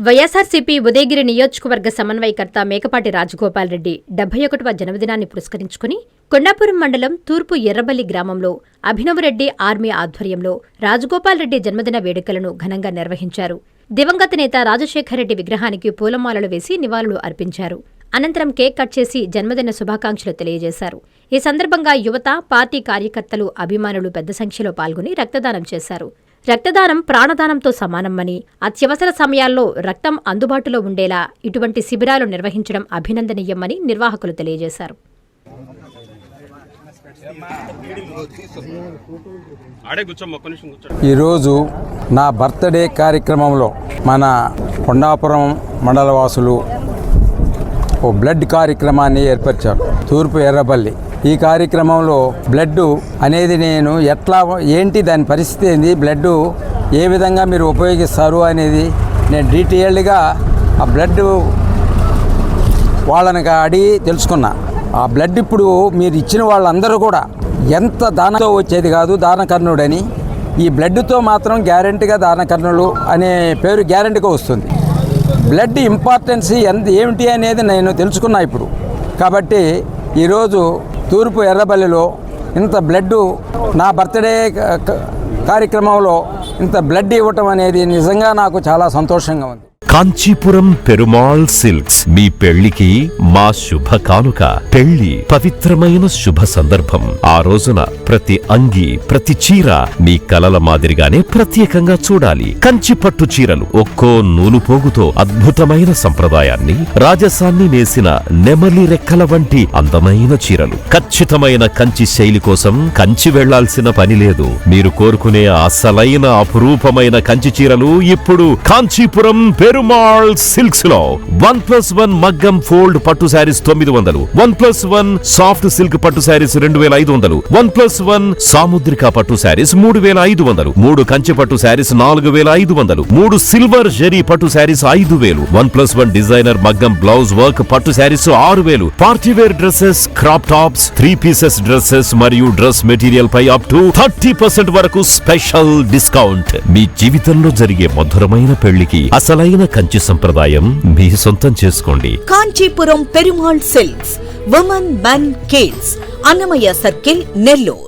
వైఎస్ఆర్సీపీ ఉదయగిరి నియోజకవర్గ సమన్వయకర్త మేకపాటి రాజగోపాల్ రెడ్డి 71వ జన్మదినాన్ని పురస్కరించుకుని కొండాపురం మండలం తూర్పు ఎర్రబల్లి గ్రామంలో అభినవరెడ్డి ఆర్మీ ఆధ్వర్యంలో రాజగోపాల్ రెడ్డి జన్మదిన వేడుకలను ఘనంగా నిర్వహించారు. దివంగత నేత రాజశేఖరరెడ్డి విగ్రహానికి పూలమాలలు వేసి నివాళులు అర్పించారు. అనంతరం కేక్ కట్ చేసి జన్మదిన శుభాకాంక్షలు తెలియజేశారు. ఈ సందర్భంగా యువత, పార్టీ కార్యకర్తలు, అభిమానులు పెద్ద సంఖ్యలో పాల్గొని రక్తదానం చేశారు. రక్తదానం ప్రాణదానంతో సమానమని, అత్యవసర సమయాల్లో రక్తం అందుబాటులో ఉండేలా ఇటువంటి శిబిరాలు నిర్వహించడం అభినందనీయమని నిర్వాహకులు తెలియజేశారు. ఈరోజు నా బర్త్డే కార్యక్రమంలో మన కొండాపురం మండల వాసులు ఓ బ్లడ్ కార్యక్రమాన్ని ఏర్పరిచారు. తూర్పు ఎర్రబల్లి ఈ కార్యక్రమంలో బ్లడ్ అనేది నేను ఏంటి దాని పరిస్థితి ఏంది, బ్లడ్ ఏ విధంగా మీరు ఉపయోగిస్తారు అనేది నేను డీటెయిల్డ్గా ఆ బ్లడ్ వాళ్ళని అడిగి తెలుసుకున్నా. ఆ బ్లడ్ ఇప్పుడు మీరు ఇచ్చిన వాళ్ళందరూ కూడా ఎంత దానంతో వచ్చేది కాదు, దానకర్ణుడని. ఈ బ్లడ్తో మాత్రం గ్యారెంటీగా దానకర్ణులు అనే పేరు గ్యారెంటీగా వస్తుంది. బ్లడ్ ఇంపార్టెన్స్ ఏమిటి అనేది నేను తెలుసుకున్నా ఇప్పుడు. కాబట్టి ఈరోజు తూర్పు ఎర్రబల్లిలో ఇంత బ్లడ్ నా బర్త్డే కార్యక్రమంలో ఇంత బ్లడ్ ఇవ్వటం అనేది నిజంగా నాకు చాలా సంతోషంగా ఉంది. కాంచీపురం పెరుమాళ్ సిల్క్స్ మీ పెళ్లికి మా శుభ కానుక. పెళ్లి పవిత్రమైన శుభ సందర్భం. ఆ రోజున ప్రతి అంగి, ప్రతి చీర మీ కలల మాదిరిగానే ప్రత్యేకంగా చూడాలి. కంచి పట్టు చీరలు ఒక్కో నూలు పోగుతో అద్భుతమైన సంప్రదాయాన్ని, రాజసాన్ని నేసిన నెమలి రెక్కల వంటి అందమైన చీరలు. ఖచ్చితమైన కంచి శైలి కోసం కంచి వెళ్లాల్సిన పని లేదు. మీరు కోరుకునే అసలైన అపురూపమైన కంచి చీరలు ఇప్పుడు కాంచీపురం పెరుమాళ్ సిల్క్స్ లో 1+1 మగ్గం ఫోల్డ్ పట్టు శారీస్ 900, 1+1 సాఫ్ట్ సిల్క్ పట్టు శారీస్ 2500, 1+1 సాముద్రిక పట్టు శారీస్ 3500, 3 కంచి పట్టు శారీస్ 4500, 3 సిల్వర్ జెరీ పట్టు శారీస్ 5000, 1+1 డిజైనర్ మగ్గం బ్లౌజ్ వర్క్ పట్టు sarees 6000, party wear dresses, crop tops, 3 pieces dresses మరియు డ్రెస్ మెటీరియల్ పై అప్ టు 30% వరకు స్పెషల్ డిస్కౌంట్. మీ జీవితంలో జరిగే మధురమైన పెళ్లికి అసలైన కంచి సంప్రదాయం మీ సొంతం చేసుకోండి. Kanchipuram Perumal silks, women, men, kids, Annamayya circle, Nellore.